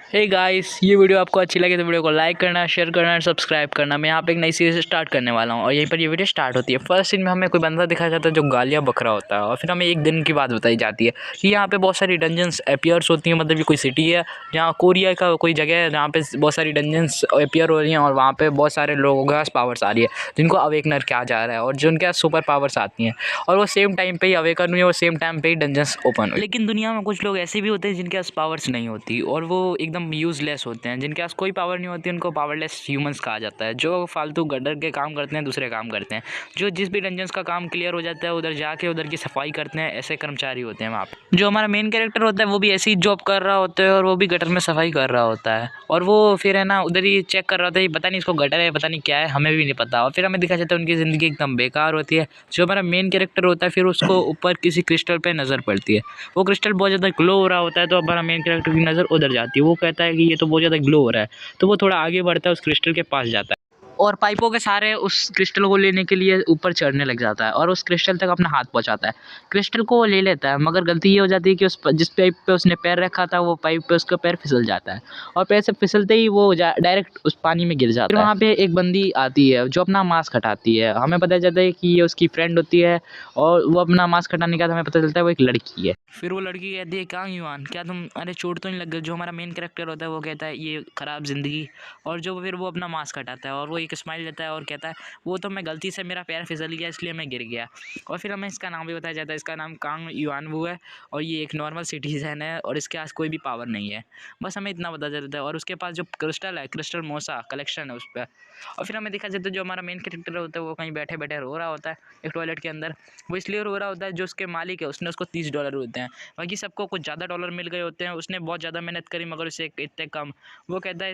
Hey guys, ये video आपको अच्छी लगे तो वीडियो को लाइक करना, शेयर करना और सब्सक्राइब करना। मैं यहाँ पे एक नई सीरीज स्टार्ट करने वाला हूँ और यहीं पर ये वीडियो स्टार्ट होती है। फर्स्ट सीन में हमें कोई बंदा दिखाया जाता है जो गालियाँ बक रहा होता है और फिर हमें एक दिन की बात बताई जाती है कि यहाँ पे बहुत सारी डंजन्स अपीयर्स होती हैं। मतलब ये कोई सिटी है जहाँ कोरिया का कोई जगह है जहाँ पे बहुत सारी डंजन्स अपीयर हो रही हैं और वहाँ पे बहुत सारे लोगों के पास पावर्स आ रही है जिनको अवेकनर कहा जा रहा है और जिनके पास सुपर पावर्स आती हैं और वो सेम टाइम पे ही अवेकन हुई और सेम टाइम पे ही डंजन्स ओपन हुई। लेकिन दुनिया में कुछ लोग ऐसे भी होते हैं जिनके पास पावर्स नहीं होती और वो एकदम यूजलेस होते हैं। जिनके पास कोई पावर नहीं होती उनको पावरलेस ह्यूमंस कहा जाता है, जो फालतू गड्ढर के काम करते हैं, दूसरे काम करते हैं। जो जिस भी डंजन्स का काम क्लियर हो जाता है उधर जाके उधर की सफाई करते हैं, ऐसे कर्मचारी होते हैं वहाँ पे। जो हमारा मेन कैरेक्टर होता है वो भी ऐसी जॉब कर रहा होता है और वो भी गटर में सफाई कर रहा होता है और वो फिर है ना उधर ही चेक कर रहा होता है। पता नहीं इसको गटर है, पता नहीं क्या है, हमें भी नहीं पता। और फिर हमें दिखा जाता है उनकी ज़िंदगी एकदम बेकार होती है। जो हमारा मेन कैरेक्टर होता है फिर उसको ऊपर किसी क्रिस्टल पे नज़र पड़ती है। वो क्रिस्टल बहुत ज़्यादा ग्लो हो रहा होता है तो हमारा मेन कैरेक्टर की नज़र उधर जाती है। वो कहता है कि ये तो बहुत ज़्यादा ग्लो हो रहा है, तो वो थोड़ा आगे बढ़ता है, उस क्रिस्टल के पास जाता है और पाइपों के सहारे उस क्रिस्टल को लेने के लिए ऊपर चढ़ने लग जाता है और उस क्रिस्टल तक अपना हाथ पहुंचाता है। क्रिस्टल को वो ले लेता है मगर गलती ये हो जाती है कि जिस पाइप पे उसने पैर रखा था वो पाइप पे उसका पैर फिसल जाता है और पैर से फिसलते ही वो डायरेक्ट उस पानी में गिर जाता है। फिर वहाँ पे एक बंदी आती है जो अपना मास्क हटाती है। हमें पता चलता है कि ये उसकी फ्रेंड होती है और वो अपना मास्क हटाने के बाद हमें पता चलता है वो एक लड़की है। फिर वो लड़की कहती है, कांग युआन, क्या तुम, अरे चोट तो नहीं लग गई? जो हमारा मेन कैरेक्टर होता है वो कहता है ये ख़राब ज़िंदगी। और जो फिर वो अपना मास्क हटाता है और वो एक स्माइल देता है और कहता है वो तो मैं गलती से, मेरा पैर फिसल गया इसलिए मैं गिर गया। और फिर हमें इसका नाम भी बताया जाता है, इसका नाम कांग युआन वू है और ये एक नॉर्मल सिटीज़न है और इसके पास कोई भी पावर नहीं है। बस हमें इतना पता चलता है और उसके पास जो क्रिस्टल है, क्रिस्टल मोसा कलेक्शन है उस पर। और फिर हमें दिखा जाता है जो हमारा मेन कैरेक्टर होता है वो कहीं बैठे बैठे रो रहा होता है एक टॉयलेट के अंदर। वो इसलिए रो रहा होता है जो उसके मालिक है उसने उसको $30 होते हैं, बाकी सबको कुछ ज़्यादा डॉलर मिल गए होते हैं। उसने बहुत ज़्यादा मेहनत करी मगर उसे इतने कम। वो कहता है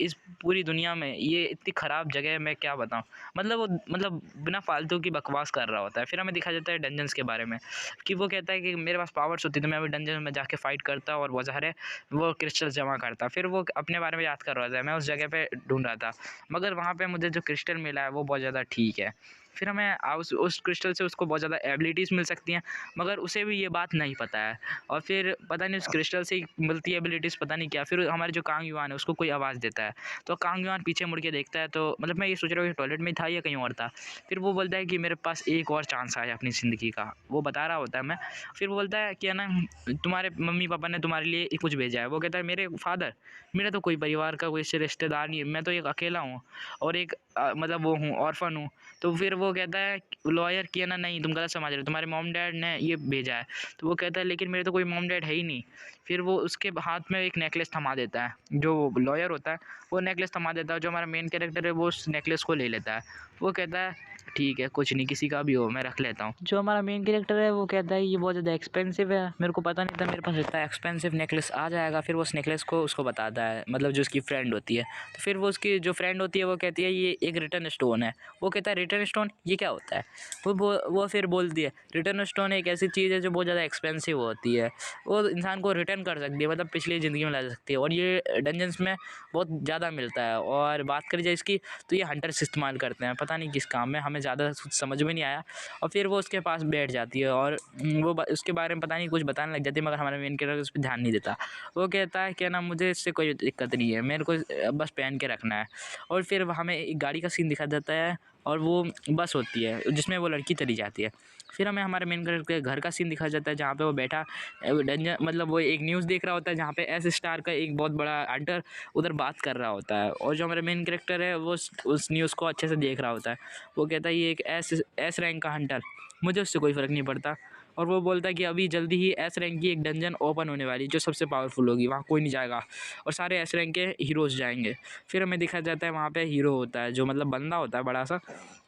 इस पूरी दुनिया में ये इतनी ख़राब जगह है, मैं क्या बताऊँ। मतलब बिना फालतू की बकवास कर रहा होता है। फिर हमें दिखा जाता है डंजन्स के बारे में कि वो कहता है कि मेरे पास पावर्स होती तो मैं अभी डंजन में जाके फ़ाइट करता और बहुत सारे वो क्रिस्टल जमा करता। फिर वो अपने बारे में याद कर रहा था, मैं उस जगह पे ढूंढ रहा था मगर वहाँ पे मुझे जो क्रिस्टल मिला है वो बहुत ज़्यादा ठीक है। फिर हमें उस क्रिस्टल से उसको बहुत ज़्यादा एबिलिटीज़ मिल सकती हैं मगर उसे भी ये बात नहीं पता है। और फिर पता नहीं उस क्रिस्टल से ही मिलती है एबिलिटीज़, पता नहीं क्या। फिर हमारे जो कांग युआन है उसको कोई आवाज़ देता है तो कांग युआन पीछे मुड़ के देखता है, तो मतलब मैं ये सोच रहा हूँ कि टॉयलेट में था या कहीं और था। फिर वो बोलता है कि मेरे पास एक और चांस आया अपनी ज़िंदगी का, वो बता रहा होता है मैं। फिर वो बोलता है कि है ना तुम्हारे मम्मी पापा ने तुम्हारे लिए कुछ भेजा है। वो कहता है मेरे फादर, मेरा तो कोई परिवार का कोई से रिश्तेदार नहीं है, मैं तो एक अकेला हूँ और एक मतलब वो हूँ, ऑर्फन हूँ। तो फिर वो कहता है लॉयर कि है ना नहीं तुम गलत समझ रहे हो, तुम्हारे मॉम डैड ने ये भेजा है। तो वो कहता है लेकिन मेरे तो कोई मॉम डैड है ही नहीं। फिर वो उसके हाथ में एक नेकलेस थमा देता है, जो लॉयर होता है वो नेकलेस थमा देता है। जो हमारा मेन कैरेक्टर है वो उस नेकलेस को ले लेता है। वो कहता है ठीक है कुछ नहीं, किसी का भी हो मैं रख लेता हूँ। जो हमारा मेन कैरेक्टर है वो कहता है ये बहुत ज़्यादा एक्सपेंसिव है, मेरे को पता नहीं था मेरे पास इतना एक्सपेंसिव नेकलेस आ जाएगा। फिर वो उस नेकलेस को उसको बताता है, मतलब जो उसकी फ्रेंड होती है। तो फिर वो उसकी जो फ्रेंड होती है वो कहती है ये एक रिटर्न स्टोन है। वो कहता है रिटर्न स्टोन ये क्या होता है? वो फिर बोलती है रिटर्न स्टोन एक ऐसी चीज़ है जो बहुत ज़्यादा एक्सपेंसिव होती है, वो इंसान को रिटर्न कर सकती है, मतलब पिछली ज़िंदगी में ला सकती है और ये डंजन्स में बहुत ज़्यादा मिलता है। और बात करी जाए इसकी तो ये हंटर्स इस्तेमाल करते हैं, पता नहीं किस काम में, हमें ज़्यादा कुछ समझ में नहीं आया। और फिर वो उसके पास बैठ जाती है और वो उसके बारे में पता नहीं कुछ बताने लग जाती है मगर हमारा मेन कैरेक्टर उस पर ध्यान नहीं देता। वो कहता है कि ना मुझे इससे कोई दिक्कत नहीं है, मेरे को बस पहन के रखना है। और फिर हमें एक गाड़ी का सीन दिखा देता है और वो बस होती है जिसमें वो लड़की चली जाती है। फिर हमें हमारे मेन कैरेक्टर के घर का सीन दिखाया जाता है जहाँ पे वो बैठा डंजन, मतलब वो एक न्यूज़ देख रहा होता है जहाँ पे एस स्टार का एक बहुत बड़ा हंटर उधर बात कर रहा होता है और जो हमारा मेन कैरेक्टर है वो उस न्यूज़ को अच्छे से देख रहा होता है। वो कहता है ये एक एस रैंक का हंटर, मुझे उससे कोई फ़र्क नहीं पड़ता। और वो बोलता है कि अभी जल्दी ही एस रैंक की एक डंजन ओपन होने वाली जो सबसे पावरफुल होगी, वहाँ कोई नहीं जाएगा और सारे एस रैंक के हीरोज़ जाएंगे। फिर हमें दिखाया जाता है वहाँ पे हीरो होता है जो मतलब बंदा होता है बड़ा सा,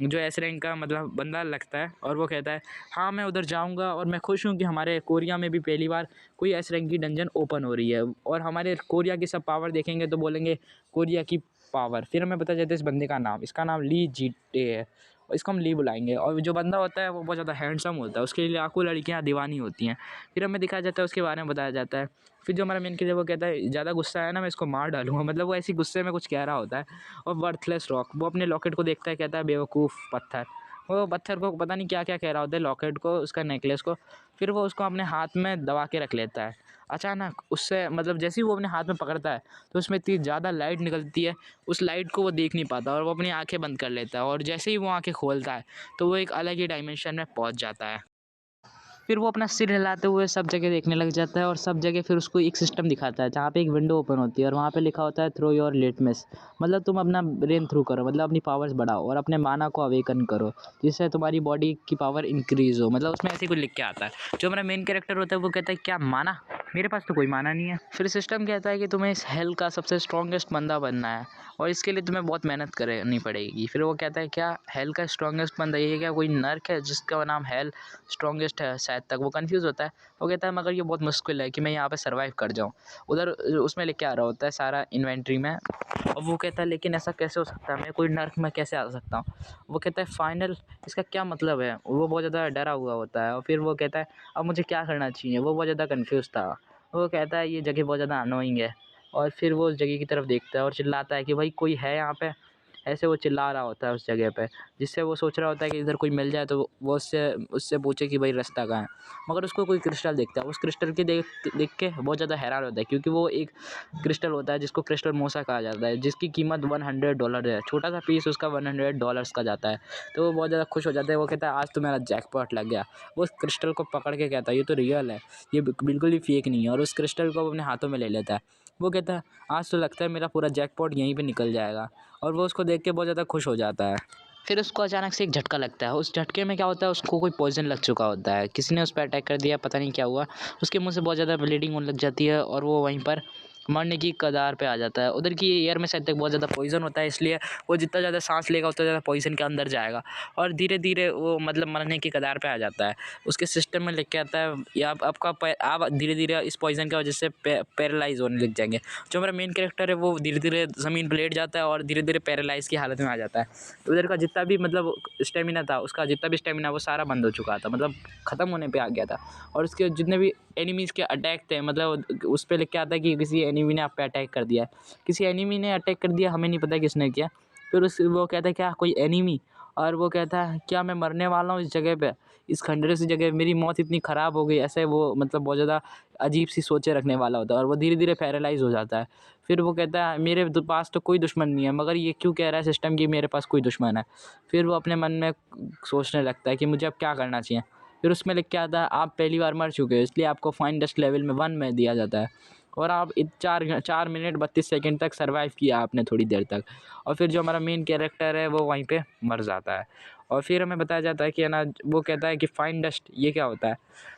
जो एस रैंक का मतलब बंदा लगता है और वो कहता है हाँ मैं उधर जाऊँगा और मैं खुश हूँ कि हमारे कोरिया में भी पहली बार कोई एस रैंक की डंजन ओपन हो रही है और हमारे कोरिया की सब पावर देखेंगे तो बोलेंगे कोरिया की पावर। फिर हमें पता चलता है इस बंदे का नाम, इसका नाम ली जीटे है और इसको हम ली बुलाएंगे। और जो बंदा होता है वो बहुत ज़्यादा हैंडसम होता है, उसके लिए लाखों लड़कियाँ दीवानी होती हैं। फिर हमें दिखाया जाता है उसके बारे में बताया जाता है। फिर जो हमारा मेन कैरेक्टर वो कहता है ज़्यादा गुस्सा है ना मैं इसको मार डालूंगा, मतलब वो ऐसी गुस्से में कुछ कह रहा होता है। और वर्थलेस रॉक, वो अपने लॉकेट को देखता है, कहता है बेवकूफ़ पत्थर। वो पत्थर को पता नहीं क्या क्या कह रहा होता है, लॉकेट को, उसका नेकलेस को। फिर वो उसको अपने हाथ में दबा के रख लेता है अचानक उससे मतलब जैसे ही वो अपने हाथ में पकड़ता है तो उसमें इतनी ज़्यादा लाइट निकलती है, उस लाइट को वो देख नहीं पाता और वो अपनी आँखें बंद कर लेता है और जैसे ही वो आँखें खोलता है तो वो एक अलग ही डायमेंशन में पहुँच जाता है। फिर वो अपना सिर हिलाते हुए सब जगह देखने लग जाता है और सब जगह फिर उसको एक सिस्टम दिखाता है जहाँ पे एक विंडो ओपन होती है और वहाँ पे लिखा होता है थ्रो योर लिटमस, मतलब तुम अपना ब्रेन थ्रू करो, मतलब अपनी पावर्स बढ़ाओ और अपने माना को अवेकन करो जिससे तुम्हारी बॉडी की पावर इंक्रीज़ हो, मतलब उसमें ऐसे कुछ लिख के आता है। जो हमारा मेन कैरेक्टर होता है वो कहता है क्या माना, मेरे पास तो कोई माना नहीं है। फिर सिस्टम कहता है कि तुम्हें इस हेल का सबसे स्ट्रॉन्गेस्ट बंदा बनना है और इसके लिए तुम्हें बहुत मेहनत करनी पड़ेगी। फिर वो कहता है क्या हेल का स्ट्रॉन्गेस्ट बंदा ये क्या कोई नर्क है जिसका नाम हेल स्ट्रॉन्गेस्ट है शायद, तक वो कंफ्यूज होता है। वो कहता है मगर ये बहुत मुश्किल है कि मैं यहाँ पे सर्वाइव कर जाऊँ। उधर उसमें लिख के आ रहा होता है सारा इन्वेंट्री में, और वो कहता है लेकिन ऐसा कैसे हो सकता है, मैं कोई नर्क में कैसे आ सकता हूँ। वो कहता है फाइनल इसका क्या मतलब है, वो बहुत ज़्यादा डरा हुआ होता है और फिर वो कहता है अब मुझे क्या करना चाहिए, वो बहुत ज़्यादा कन्फ्यूज़ था। वो कहता है ये जगह बहुत ज़्यादा अनोइंग है और फिर वो उस जगह की तरफ देखता है और चिल्लाता है कि भाई कोई है यहाँ पे, ऐसे वो चिल्ला रहा होता है उस जगह पे, जिससे वो सोच रहा होता है कि इधर कोई मिल जाए तो वो उससे उससे पूछे कि भाई रास्ता कहाँ है। मगर उसको कोई क्रिस्टल दिखता है, उस क्रिस्टल के देख के बहुत ज़्यादा हैरान होता है क्योंकि वो एक क्रिस्टल होता है जिसको क्रिस्टल मोसा कहा जाता है, जिसकी कीमत $100 है, छोटा सा पीस उसका $100 का जाता है। तो वो बहुत ज़्यादा खुश हो जाता है, वो कहता है आज तो मेरा जैकपॉट लग गया। वो उस क्रिस्टल को पकड़ के कहता है ये तो रियल है, ये बिल्कुल भी फेक नहीं है, और उस क्रिस्टल को वो अपने हाथों में ले लेता है। वो कहता है आज तो लगता है मेरा पूरा जैकपॉट यहीं पे निकल जाएगा, और वो उसको देख के बहुत ज़्यादा खुश हो जाता है। फिर उसको अचानक से एक झटका लगता है, उस झटके में क्या होता है उसको कोई पॉइज़न लग चुका होता है, किसी ने उस पर अटैक कर दिया, पता नहीं क्या हुआ। उसके मुंह से बहुत ज़्यादा ब्लीडिंग होने लग जाती है और वो वहीं पर मरने की कगार पे आ जाता है। उधर की एयर में शायद तक बहुत ज़्यादा पॉइज़न होता है, इसलिए वो जितना ज़्यादा सांस लेगा उतना ज़्यादा पॉइज़न के अंदर जाएगा और धीरे धीरे वो मतलब मरने की कगार पे आ जाता है। उसके सिस्टम में लिख के आता है या आप धीरे धीरे इस पॉइज़न की वजह से पैरालाइज होने लग जाएंगे। जो हमारा मेन कैरेक्टर है वो धीरे धीरे ज़मीन पर लेट जाता है और धीरे धीरे पैरालाइज की हालत में आ जाता है। उधर का जितना भी मतलब स्टेमिना था, उसका जितना भी स्टेमिना वो सारा बंद हो चुका था, मतलब ख़त्म होने पे आ गया था। और उसके जितने भी एनिमीज़ के अटैक थे, मतलब उस पे लिख के आता है कि किसी एनिमी ने आप पे अटैक कर दिया है, किसी एनिमी ने अटैक कर दिया, हमें नहीं पता किसने किया। फिर वो कहता है क्या कोई एनिमी, और वो कहता है क्या मैं मरने वाला हूँ इस जगह पे, इस खंडर सी जगह मेरी मौत इतनी ख़राब हो गई, ऐसे वो मतलब बहुत ज़्यादा अजीब सी सोचें रखने वाला होता है और वो धीरे धीरे पैरालाइज़ हो जाता है। फिर वो कहता है मेरे पास तो कोई दुश्मन नहीं है, मगर ये क्यों कह रहा है सिस्टम कि मेरे पास कोई दुश्मन है। फिर वो अपने मन में सोचने लगता है कि मुझे अब क्या करना चाहिए। फिर उसमें लिख के आता है आप पहली बार मर चुके हो, इसलिए आपको फाइन डस्ट लेवल में 1 में दिया जाता है और आप 4 मिनट 32 सेकंड तक सर्वाइव किया आपने थोड़ी देर तक। और फिर जो हमारा मेन कैरेक्टर है वो वहीं पे मर जाता है और फिर हमें बताया जाता है कि है ना, वो कहता है कि फाइन डस्ट ये क्या होता है,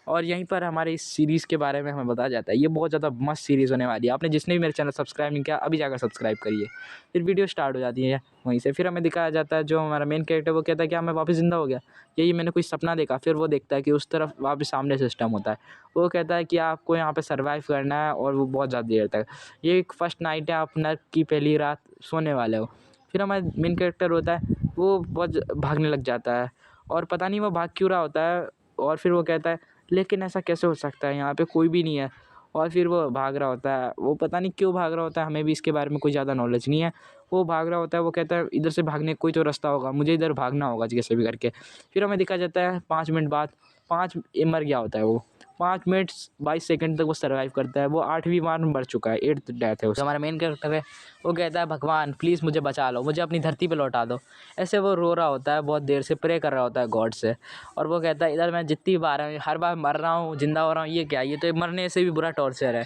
और यहीं पर हमारे इस सीरीज़ के बारे में हमें बताया जाता है। ये बहुत ज़्यादा मस्त सीरीज़ होने वाली है, आपने जिसने भी मेरे चैनल सब्सक्राइब नहीं किया अभी जाकर सब्सक्राइब करिए। फिर वीडियो स्टार्ट हो जाती है वहीं से। फिर हमें दिखाया जाता है जो हमारा मेन कैरेक्टर वो कहता है क्या मैं वापस ज़िंदा हो गया, यही मैंने कोई सपना देखा। फिर वो देखता है कि उस तरफ वापस सामने सिस्टम होता है, वो कहता है कि आपको यहाँ पे सर्वाइव करना है और वो बहुत ज़्यादा देर तक, ये एक फर्स्ट नाइट है, आप नर्क की पहली रात सोने वाले हो। फिर हमारा मेन कैरेक्टर होता है वो बहुत भागने लग जाता है और पता नहीं वो भाग क्यों रहा होता है, और फिर वो कहता है लेकिन ऐसा कैसे हो सकता है, यहाँ पे कोई भी नहीं है। और फिर वो भाग रहा होता है, वो पता नहीं क्यों भाग रहा होता है, हमें भी इसके बारे में कोई ज़्यादा नॉलेज नहीं है। वो भाग रहा होता है, वो कहता है इधर से भागने का कोई तो रास्ता होगा, मुझे इधर भागना होगा कैसे भी करके। फिर हमें दिखा जाता है 5 मिनट बाद मर गया होता है वो, 5 मिनट 22 सेकंड तक वो सर्वाइव करता है। वो 8वीं बार मर चुका है, 8th डेथ है उसका। हमारा मेन कैरेक्टर है वो कहता है भगवान प्लीज़ मुझे बचा लो, मुझे अपनी धरती पे लौटा दो। ऐसे वो रो रहा होता है, बहुत देर से प्रे कर रहा होता है गॉड से। और वो कहता है इधर मैं जितनी बार हर बार मर रहा हूँ जिंदा हो रहा हूँ, ये क्या, ये तो मरने से भी बुरा टॉर्चर है,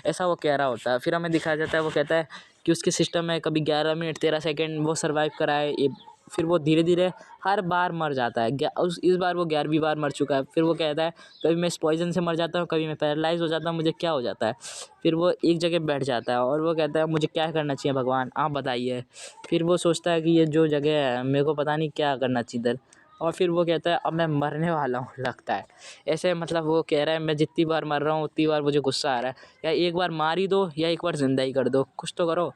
ऐसा वो कह रहा होता है। फिर हमें दिखाया जाता है वो कहता है कि उसके सिस्टम में कभी 11 मिनट 13 सेकंड वो सर्वाइव कराए, फिर वो धीरे धीरे हर बार मर जाता है। इस बार वो 11वीं बार मर चुका है। फिर वो कहता है कभी मैं इस पॉइज़न से मर जाता हूँ, कभी मैं पैरालाइज़ हो जाता हूँ, मुझे क्या हो जाता है। फिर वो एक जगह बैठ जाता है और वो कहता है मुझे क्या करना चाहिए भगवान आप बताइए। फिर वो सोचता है कि ये जो जगह है मेरे को पता नहीं क्या करना चाहिए इधर, और फिर वो कहता है अब मैं मरने वाला हूँ लगता है, ऐसे मतलब वो कह रहा है मैं जितनी बार मर रहा हूँ उतनी बार मुझे गुस्सा आ रहा है, या एक बार मार ही दो या एक बार ज़िंदा ही कर दो, कुछ तो करो।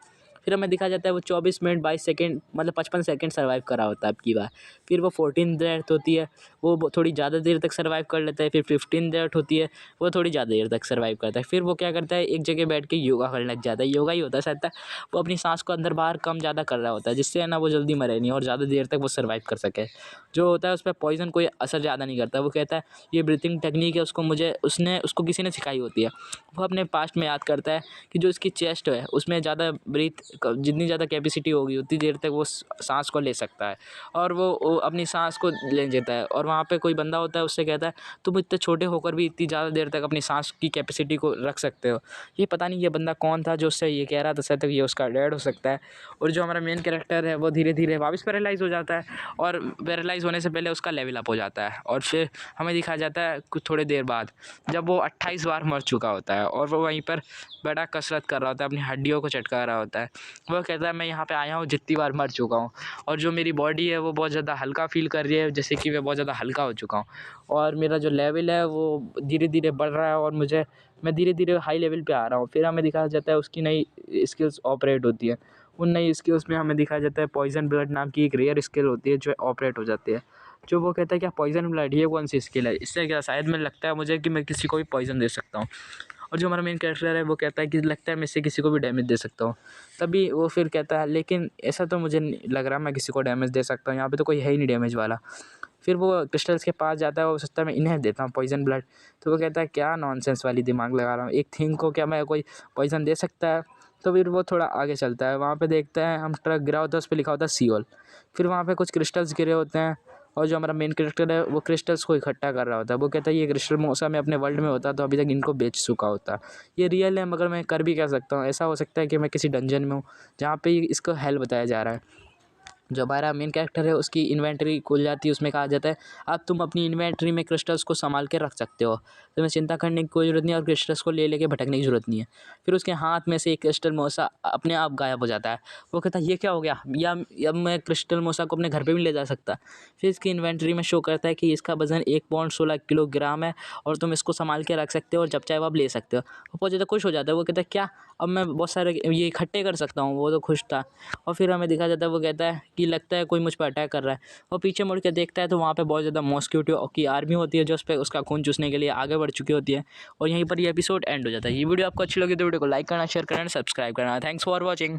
फिर हमें दिखाया जाता है वो 24 मिनट 22 सेकंड मतलब 55 सेकंड सर्वाइव करा होता है अब की बार। फिर वो 14 डेथ होती है, वो थोड़ी ज़्यादा देर तक सर्वाइव कर लेता है। फिर 15 डेथ होती है, वो थोड़ी ज़्यादा देर तक सर्वाइव करता है। फिर वो क्या करता है, एक जगह बैठ के योगा करने लग जाता है। योगा ही होता है शायद, वो अपनी सांस को अंदर बाहर कम ज़्यादा कर रहा होता है, जिससे है ना वो जल्दी मरे नहीं और ज़्यादा देर तक वो सर्वाइव कर सके। जो होता है उस पर पॉइजन कोई असर ज़्यादा नहीं करता। वो कहता है ये ब्रीथिंग टेक्निक है, उसको किसी ने सिखाई होती है। वो अपने पास्ट में याद करता है कि जो इसकी चेस्ट है उसमें ज़्यादा जितनी ज़्यादा कैपेसिटी होगी उतनी देर तक वो सांस को ले सकता है, और वो अपनी सांस को ले लेता है। और वहाँ पे कोई बंदा होता है, उससे कहता है तुम इतने छोटे होकर भी इतनी ज़्यादा देर तक अपनी सांस की कैपेसिटी को रख सकते हो। ये पता नहीं ये बंदा कौन था जो उससे ये कह रहा था, शायद तक ये उसका डैड हो सकता है। और जो हमारा मेन कैरेक्टर है वो धीरे धीरे वापस पैरालाइज़ हो जाता है, और पैरालाइज़ होने से पहले उसका लेवल अप हो जाता है। और फिर हमें दिखाया जाता है कुछ थोड़ी देर बाद, जब वो 28 बार मर चुका होता है और वो वहीं पर बड़ा कसरत कर रहा होता है, अपनी हड्डियों को चटका रहा होता है। वो कहता है मैं यहाँ पे आया हूँ जितनी बार मर चुका हूँ, और जो मेरी बॉडी है वो बहुत ज़्यादा हल्का फील कर रही है, जैसे कि मैं बहुत ज़्यादा हल्का हो चुका हूँ। और मेरा जो लेवल है वो धीरे धीरे बढ़ रहा है, और मैं धीरे धीरे हाई लेवल पे आ रहा हूँ। फिर हमें दिखाया जाता है उसकी नई स्किल्स ऑपरेट होती है। उन नई स्किल्स में हमें दिखाया जाता है पॉइजन ब्लड नाम की एक रेयर स्किल होती है जो ऑपरेट हो जाती है। जो वो कहता है क्या पॉइजन ब्लड ये कौन सी स्किल है, इससे क्या शायद मैं लगता है मुझे कि मैं किसी को भी पॉइजन दे सकता हूँ। और जो हमारा मेन कैरेक्टर है वो कहता है कि लगता है मैं इससे किसी को भी डैमेज दे सकता हूँ। तभी वो फिर कहता है लेकिन ऐसा तो मुझे नहीं लग रहा मैं किसी को डैमेज दे सकता हूँ, यहाँ पे तो कोई है ही नहीं डैमेज वाला। फिर वो क्रिस्टल्स के पास जाता है और सोचता है मैं इन्हें देता हूँ पॉइजन ब्लड। तो वो कहता है क्या नॉनसेंस वाली दिमाग लगा रहा हूँ, एक थिंग को क्या मैं कोई पॉइजन दे सकता है। तो फिर वो थोड़ा आगे चलता है, वहाँ पे देखता है हम ट्रक गिरा होता है, उस पर लिखा होता है सीओल। फिर वहाँ पे कुछ क्रिस्टल्स गिरे होते हैं, और जो हमारा मेन कैरेक्टर है वो क्रिस्टल्स को इकट्ठा कर रहा होता है। वो कहता है ये क्रिस्टल मौसा मैं अपने वर्ल्ड में होता तो अभी तक इनको बेच चुका होता। ये रियल है मगर मैं कर भी क्या सकता हूँ, ऐसा हो सकता है कि मैं किसी डंजन में हूँ जहाँ पे इसको हेल बताया जा रहा है। जो हमारा मेन कैरेक्टर है उसकी इन्वेंटरी खुल जाती है, उसमें कहा जाता है अब तुम अपनी इन्वेंटरी में क्रिस्टल्स को संभाल के रख सकते हो, तुम्हें चिंता करने की कोई ज़रूरत नहीं और क्रिस्टल्स को ले लेके भटकने की ज़रूरत नहीं है। फिर उसके हाथ में से एक क्रिस्टल मोसा अपने आप गायब हो जाता है। वो कहता है ये क्या हो गया, या अब मैं क्रिस्टल मोसा को अपने घर पर भी ले जा सकता। फिर इसकी इन्वेंटरी में शो करता है कि इसका वजन 1.16 किलोग्राम है और तुम इसको संभाल के रख सकते हो और जब चाहे वो आप ले सकते हो। वो बहुत ज़्यादा खुश हो जाता है, वो कहता है क्या अब मैं बहुत सारे ये इकट्ठे कर सकता हूँ। वो तो खुश था। और फिर हमें दिखा जाता है वो कहता है कि लगता है कोई मुझ पर अटैक कर रहा है, और पीछे मुड़ के देखता है तो वहाँ पे बहुत ज़्यादा मॉस्क्यूटो की आर्मी होती है जो उस पर उसका खून चूसने के लिए आगे बढ़ चुकी होती है। और यहीं पर ये एपिसोड एंड हो जाता है। ये वीडियो आपको अच्छी लगी तो वीडियो को लाइक करना, शेयर करना, सब्सक्राइब करना। Thanks for watching.